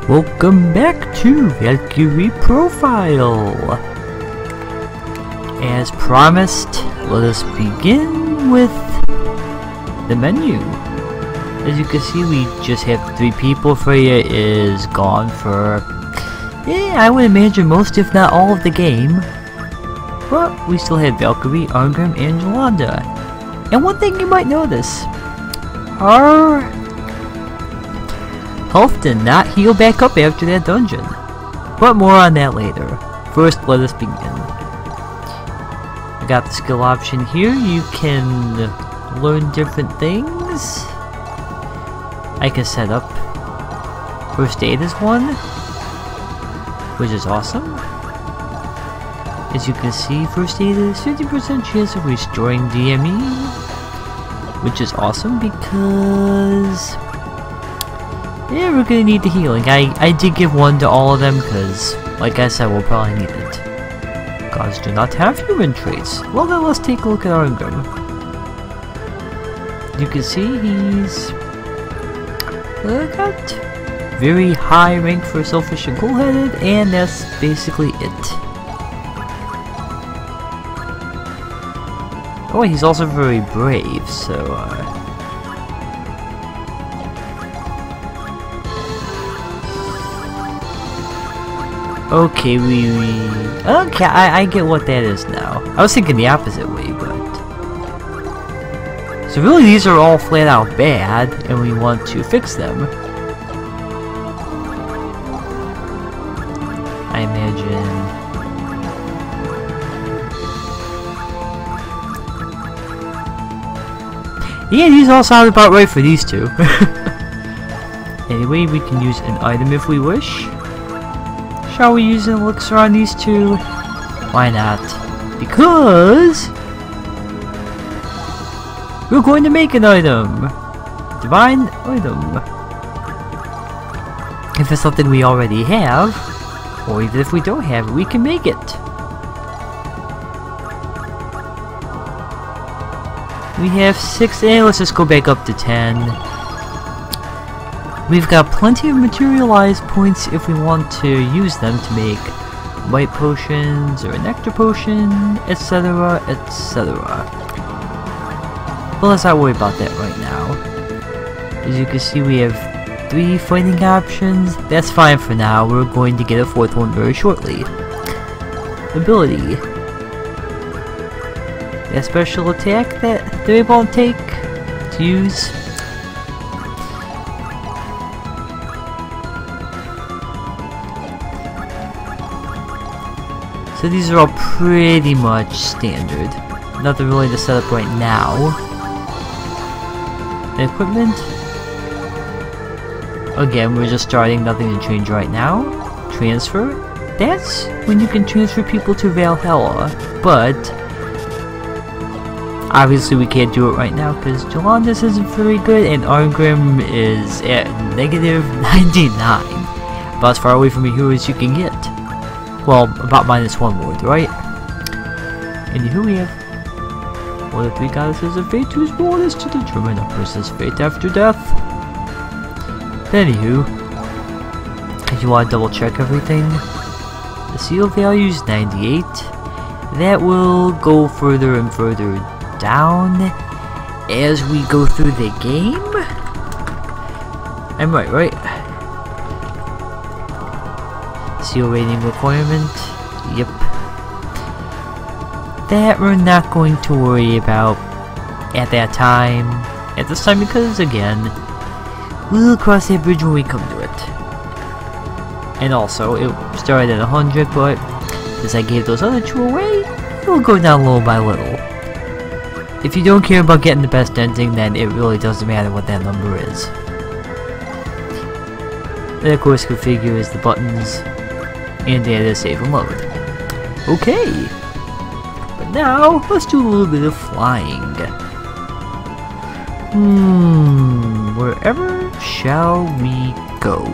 Welcome back to Valkyrie Profile. As promised, let us begin with the menu. As you can see, we just have 3 people. Freya is gone for, I would imagine most if not all of the game. But we still have Valkyrie, Arngrim, and Yolanda. And one thing you might notice, our health did not heal back up after that dungeon. But more on that later. First, let us begin. I got the skill option here. You can learn different things. I can set up first aid as one, which is awesome. As you can see, first aid is 50% chance of restoring DME, which is awesome because we're gonna need the healing. I did give one to all of them because, like I said, we'll probably need it. Gods do not have human traits. Well then, let's take a look at Arngrim. You can see he's got very high rank for selfish and cool-headed, and that's basically it. Oh, he's also very brave, so okay, okay, I get what that is now. I was thinking the opposite way, but so really these are all flat out bad, and we want to fix them. I imagine. Yeah, these all sound about right for these two. Anyway, we can use an item if we wish. Shall we use an elixir on these two? Why not? Because we're going to make an item! Divine item. If it's something we already have, or even if we don't have it, we can make it. We have 6, and let's just go back up to 10. We've got plenty of materialized points if we want to use them to make white potions or a nectar potion, etc, etc. But let's not worry about that right now. As you can see, we have 3 fighting options. That's fine for now. We're going to get a 4th one very shortly. Ability. A special attack that they won't take to use. So these are all pretty much standard. Nothing really to set up right now. Equipment. Again, we're just starting, nothing to change right now. Transfer. That's when you can transfer people to Valhalla, but obviously we can't do it right now because Jolandis isn't very good and Arngrim is at negative 99. About as far away from a hero as you can get. Well, about -1 ward, right? Anywho, we have one of the 3 goddesses of fate whose role is to determine a person's fate after death. Anywho, if you want to double check everything, the seal value is 98. That will go further and further down as we go through the game. I'm right? Seal rating requirement. Yep. That we're not going to worry about at this time because again, we'll cross that bridge when we come to it. And also, it started at 100, but since I gave those other 2 away, it'll go down little by little. If you don't care about getting the best ending, then it really doesn't matter what that number is. Then of course configure is the buttons, and data save and load. Okay! But now, let's do a little bit of flying. Wherever shall we go?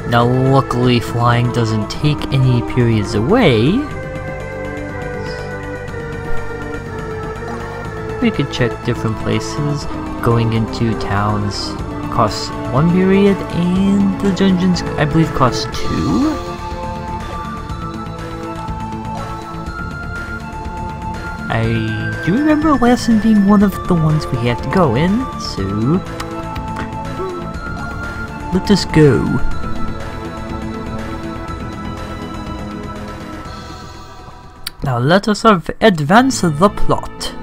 Now luckily flying doesn't take any periods away, we could check different places. Going into towns costs 1 period, and the dungeons, I believe, cost 2? I do remember last one being one of the ones we had to go in, so let us go. Now let us advance the plot.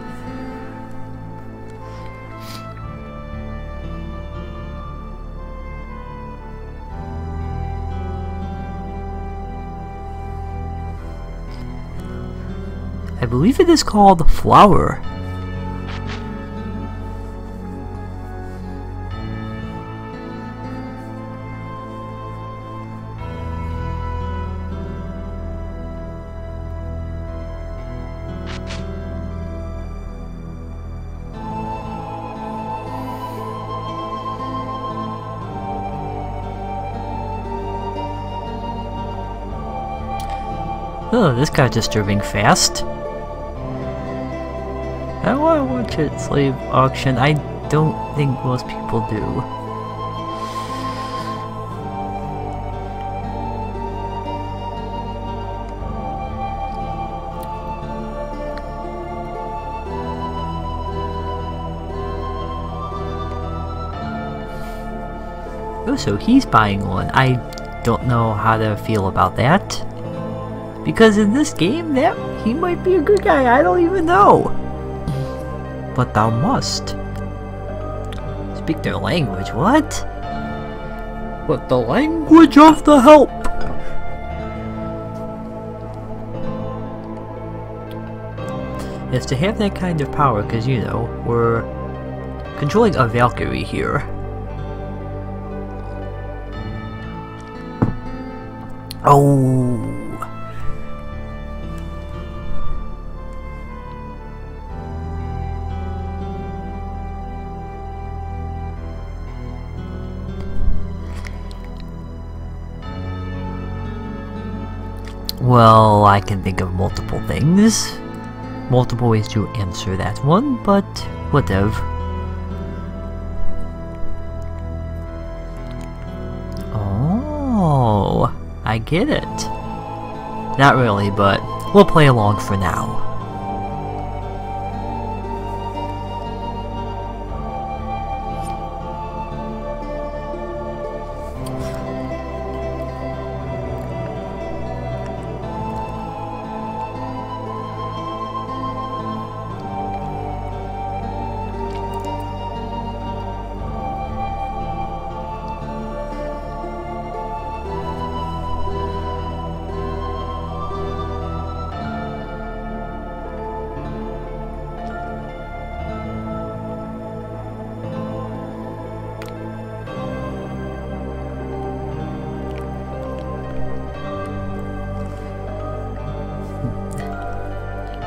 I believe it is called Flower. Oh, this got disturbing fast. I want to watch it slave auction. I don't think most people do. Oh, so he's buying one. I don't know how to feel about that. Because in this game, he might be a good guy, I don't even know. But thou must speak their language, what? But the language of the help! It's to have that kind of power, because, you know, we're controlling a Valkyrie here. Oh! Well, I can think of multiple things. Multiple ways to answer that one, but whatever. Oh, I get it. Not really, but we'll play along for now.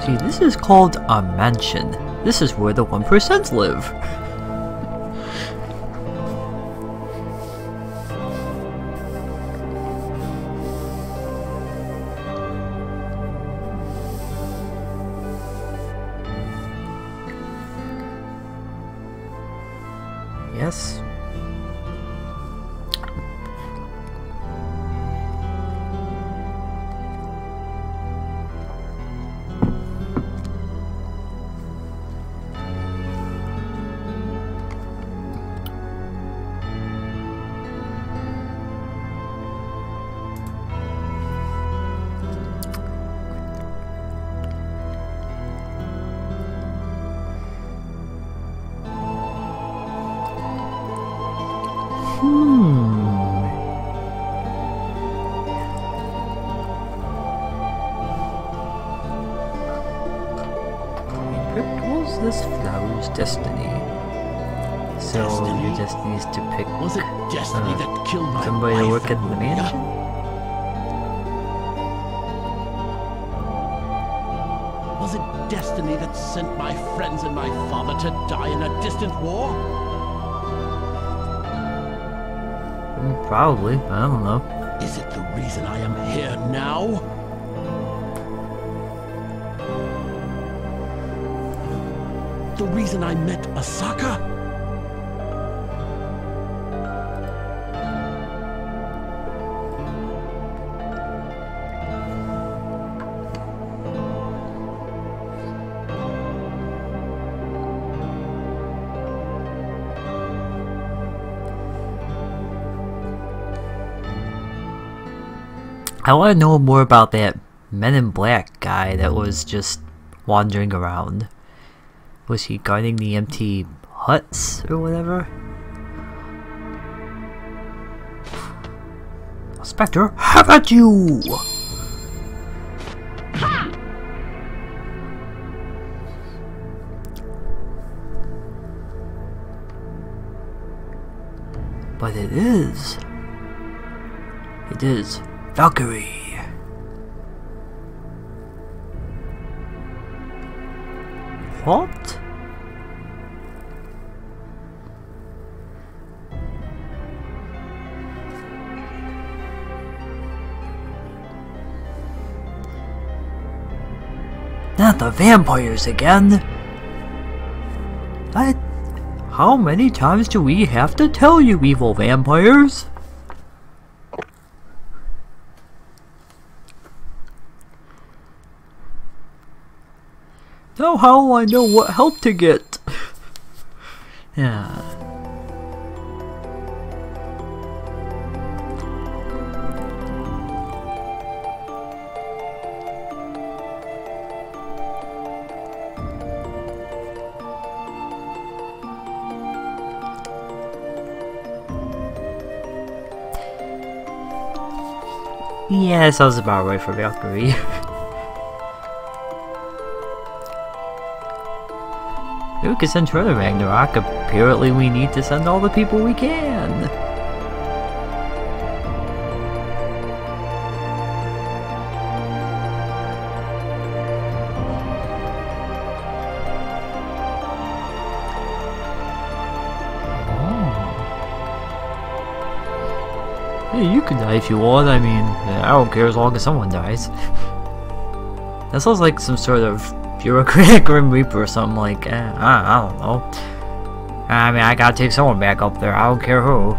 See, this is called a mansion. This is where the 1% live. Yes. This flower's destiny. So Destiny? you just need to pick Was it destiny that killed my somebody to wife work at and the Maria? mansion? Was it destiny that sent my friends and my father to die in a distant war? Probably. I don't know. Is it the reason I am here now? the reason I met Asaka? I want to know more about that Men in Black guy that was just wandering around. Was he guarding the empty huts or whatever? Spectre, have at you! But it is Valkyrie. What? Not the vampires again. How many times do we have to tell you, evil vampires? Now how will I know what help to get? Yeah. Yeah, that sounds about right for Valkyrie. We can send further Ragnarok. Apparently we need to send all the people we can. Hey, you can die if you want. I mean, I don't care as long as someone dies. That sounds like some sort of bureaucratic Grim Reaper or something like, I don't know. I mean, I gotta take someone back up there. I don't care who.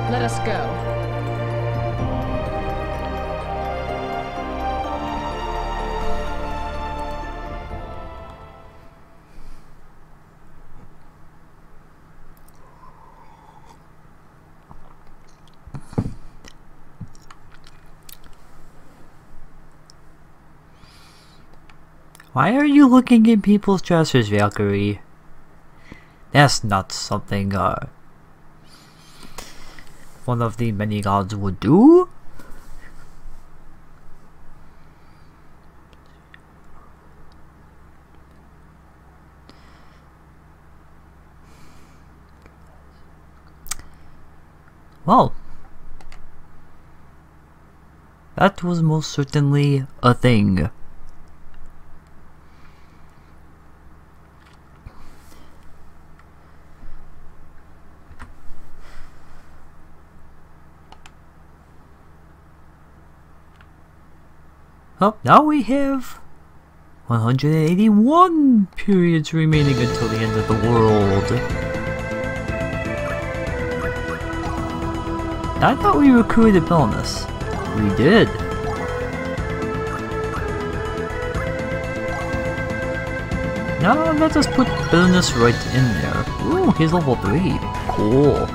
Let us go. Why are you looking in people's dressers, Valkyrie? That's not something, one of the many gods would do? Well, that was most certainly a thing. Oh, now we have 181 periods remaining until the end of the world. I thought we recruited Belenus. We did. Now let's just put Belenus right in there. Ooh, he's level 3. Cool.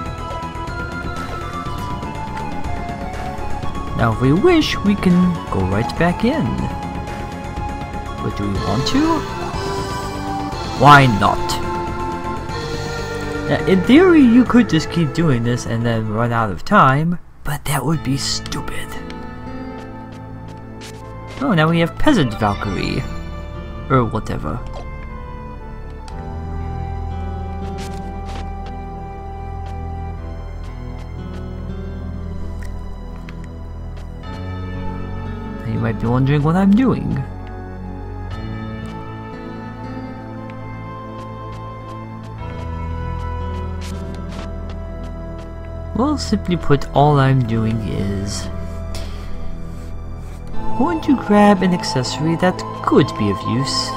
Now if we wish, we can go right back in. But do we want to? Why not? Now, in theory, you could just keep doing this and then run out of time, but that would be stupid. Oh, now we have Peasant Valkyrie. or whatever. You might be wondering what I'm doing. Well, simply put, all I'm doing is going to grab an accessory that could be of use.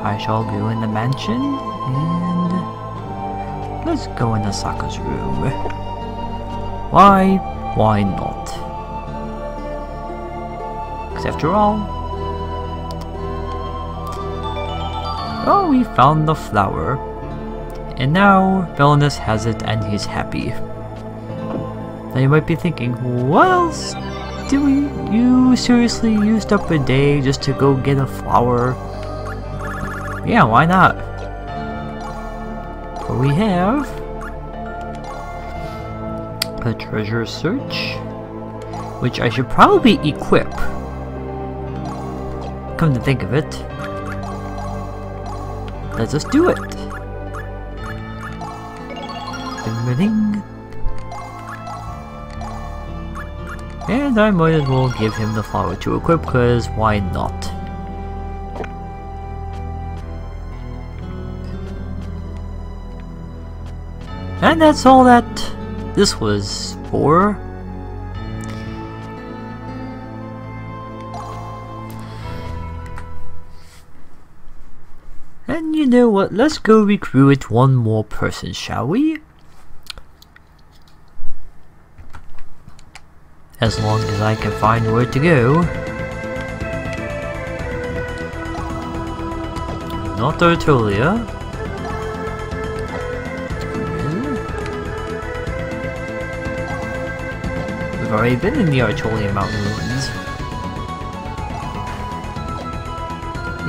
I shall go in the mansion, and let's go in Asaka's room. Why not? Because after all... Oh, we found the flower. And now, Belenus has it and he's happy. Now you might be thinking, what else? You seriously used up a day just to go get a flower? Yeah, why not? But we have a treasure search, which I should probably equip. Come to think of it, let's just do it. Ding-a-ding. And I might as well give him the flower to equip, because why not? And that's all that this was for. And you know what, let's go recruit one more person, shall we? As long as I can find where to go. Not Artolia. We've already been in the Artolia Mountain Ruins.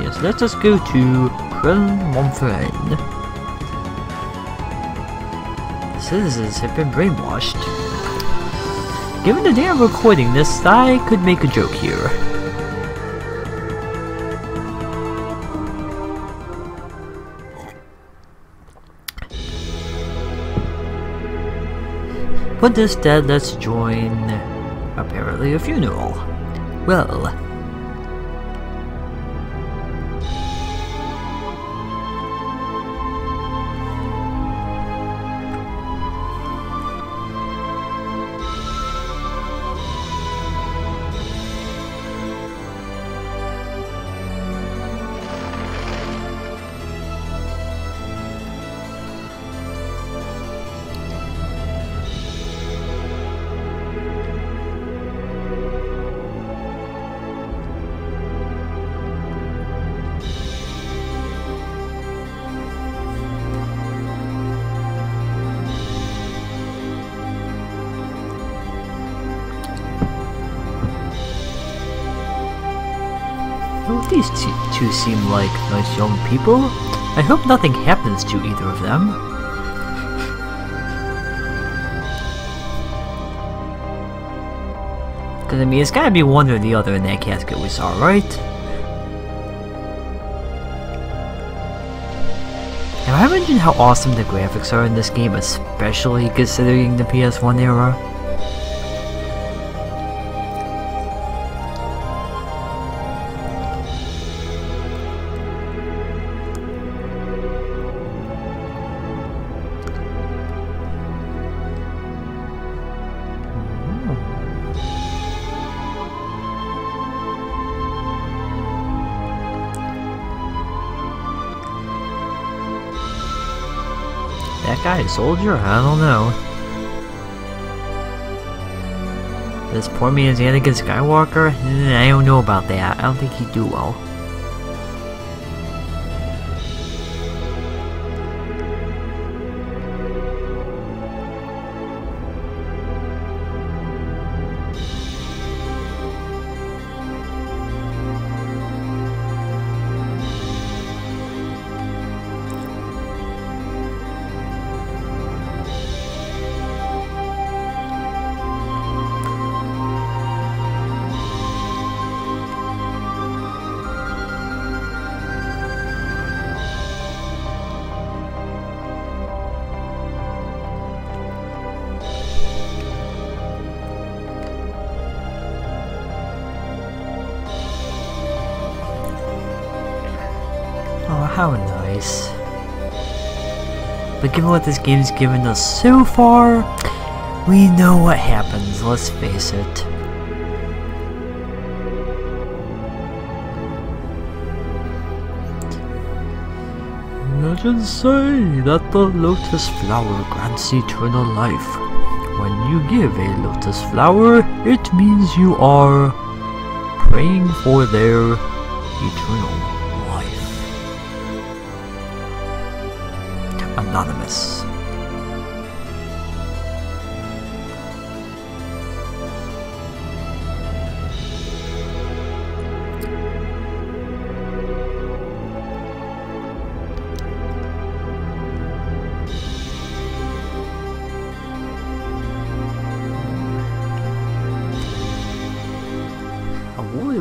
Yes, let us go to Montferrand. The citizens have been brainwashed. Given the day I'm recording this, I could make a joke here. But instead, let's join, apparently, a funeral. Well... Well, these two seem like nice young people. I hope nothing happens to either of them. Cause I mean, it's gotta be one or the other in that casket we saw, right? Have I mentioned how awesome the graphics are in this game, especially considering the PS1 era? That guy a soldier? I don't know. This poor man's Anakin Skywalker? I don't know about that. I don't think he'd do well. How nice. But given what this game's given us so far, we know what happens, let's face it. Legends say that the lotus flower grants eternal life. When you give a lotus flower, it means you are praying for their eternal life. Anonymous.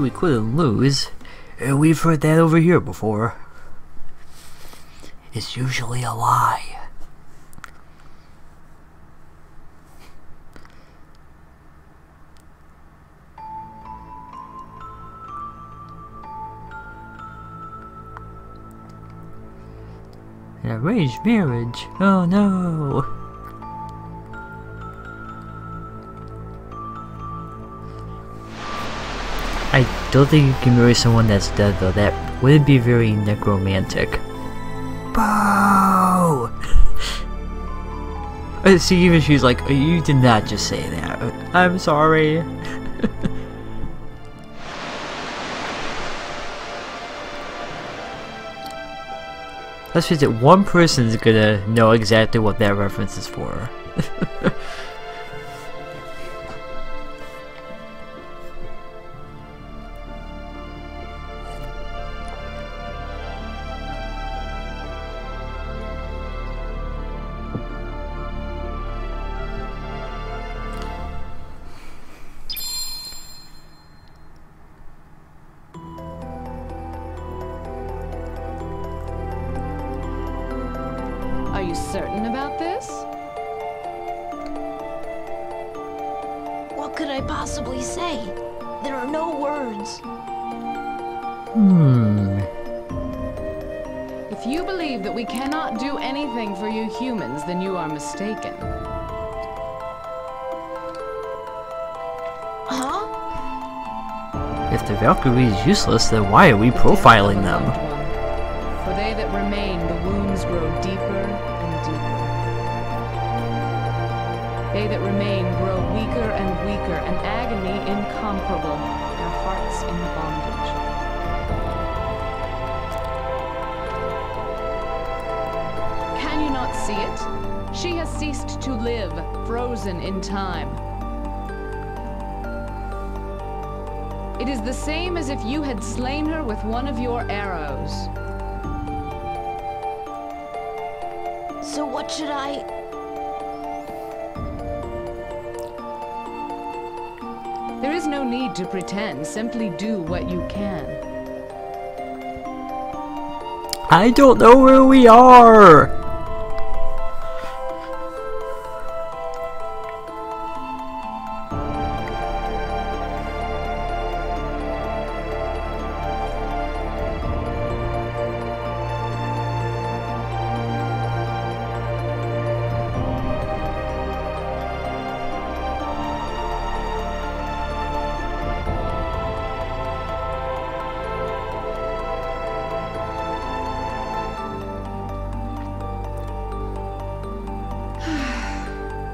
We couldn't lose. We've heard that over here before. It's usually a lie. An arranged marriage? Oh no! I don't think you can marry someone that's dead though, that wouldn't be very necromantic. Boo! See, even she's like, you did not just say that. I'm sorry. Let's face it, one person's gonna know exactly what that reference is for. Are you certain about this? What could I possibly say? There are no words. If you believe that we cannot do anything for you humans, then you are mistaken. Huh? If the Valkyrie is useless, then why are we profiling them? For they that remain, the wounds grow deeper and deeper. They that remain grow weaker and weaker, an agony incomparable, their hearts in bondage. Can you not see it? She has ceased to live, frozen in time. It is the same as if you had slain her with one of your arrows. So what should I... There is no need to pretend, simply do what you can. I don't know where we are!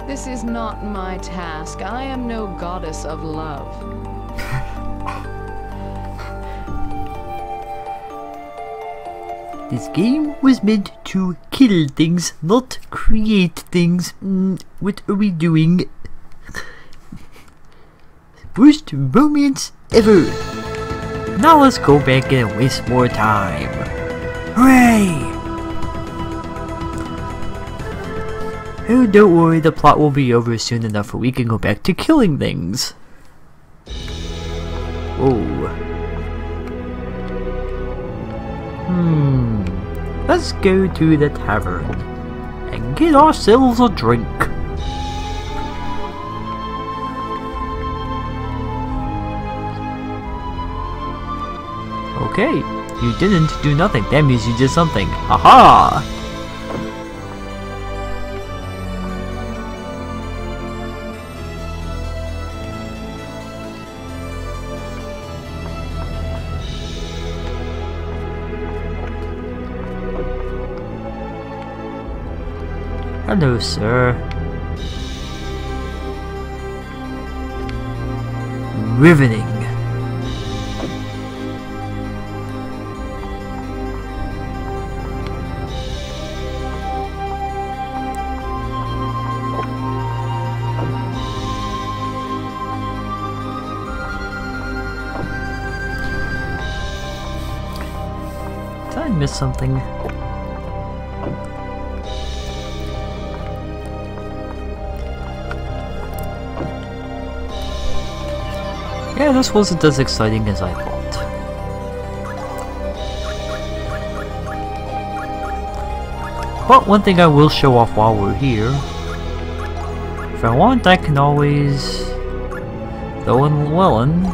This is not my task. I am no goddess of love. This game was meant to kill things, not create things. What are we doing? Worst romance ever. Now let's go back and waste more time. Hooray! Oh, don't worry, the plot will be over soon enough for we can go back to killing things. Oh. Let's go to the tavern and get ourselves a drink. Okay, You didn't do nothing. That means you did something. Haha! Hello, sir. Riveting. Did I miss something? Yeah, this wasn't as exciting as I thought. But one thing I will show off while we're here. If I want, I can always throw in Llewelyn.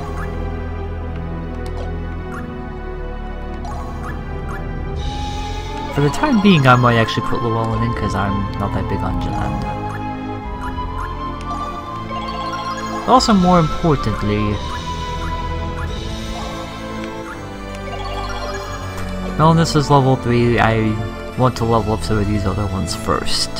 For the time being, I might actually put Llewelyn in because I'm not that big on Jan. Also, more importantly, Belenus is level 3, I want to level up some of these other ones first.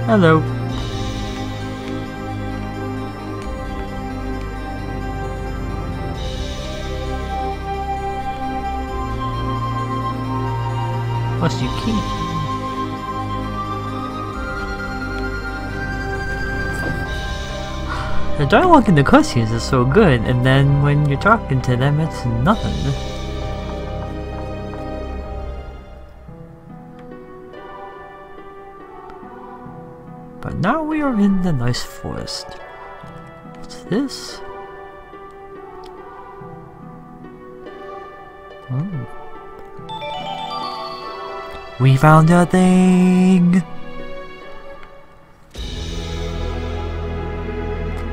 Hello. Plus you can't. The dialogue in the cutscenes is so good, and then when you're talking to them, it's nothing. But now we are in the nice forest. What's this? Oh. We found a thing!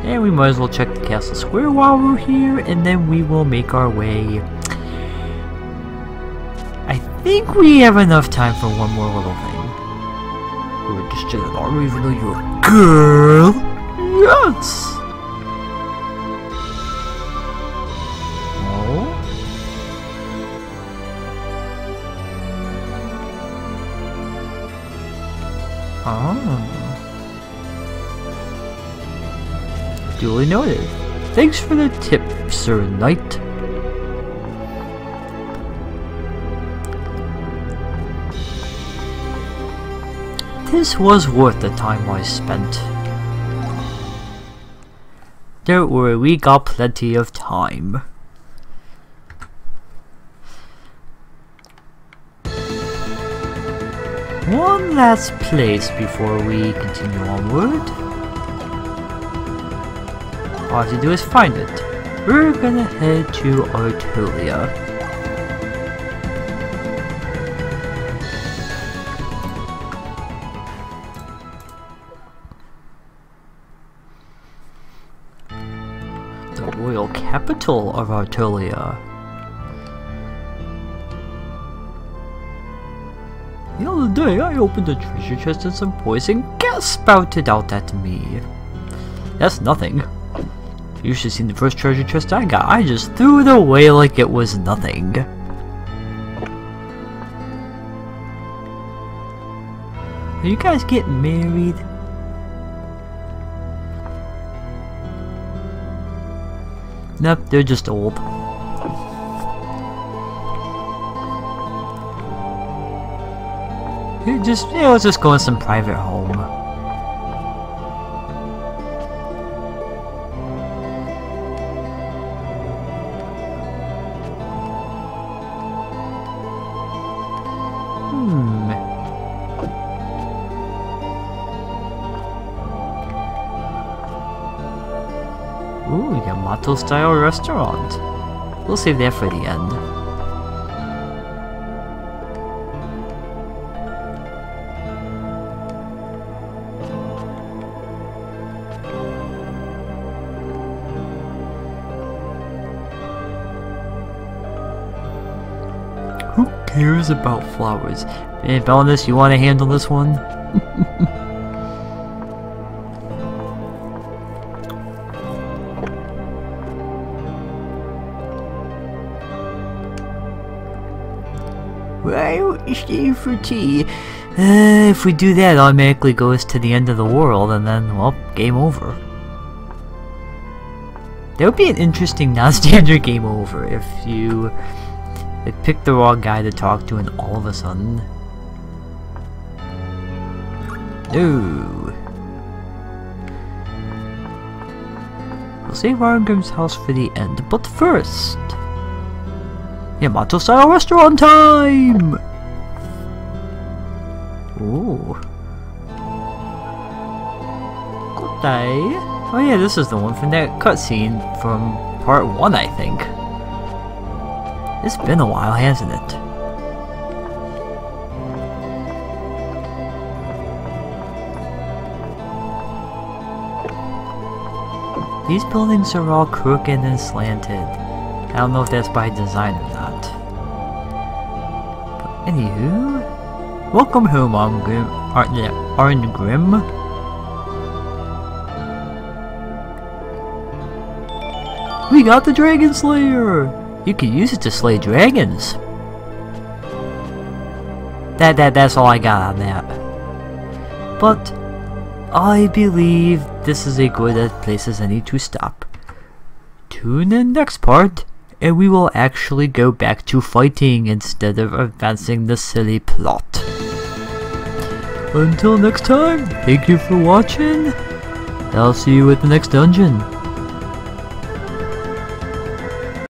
And we might as well check the castle square while we're here, and then we will make our way. I think we have enough time for one more little thing. We're just chilling, aren't we, even though you're a girl? Yes! Duly noted. Thanks for the tip, Sir Knight. This was worth the time I spent. Don't worry, we got plenty of time. One last place before we continue onward. All I have to do is find it. We're gonna head to Artolia. The royal capital of Artolia. The other day I opened a treasure chest and some poison gas spouted out at me. That's nothing. You should have seen the first treasure chest I got. I just threw it away like it was nothing. Are you guys getting married? Nope, they're just old. Let's just go in some private home. Ooh, Yamato style restaurant. We'll save that for the end. cares about flowers? Hey, Belenus, you want to handle this one? Why stay for tea? If we do that, it automatically goes to the end of the world, and then, well, game over. That would be an interesting non-standard game over if you picked the wrong guy to talk to and all of a sudden... No! We'll save Arngrim's house for the end, but first... Yamato-style restaurant time! Ooh. Good day. Oh yeah, this is the one from that cutscene from part 1, I think. It's been a while, hasn't it? These buildings are all crooked and slanted. I don't know if that's by design or not. But anywho... Welcome home, Arngrim. We got the Dragon Slayer! You can use it to slay dragons. That's all I got on that. But I believe this is as good a place as any to stop. Tune in next part, and we will actually go back to fighting instead of advancing the silly plot. Until next time, thank you for watching. I'll see you at the next dungeon.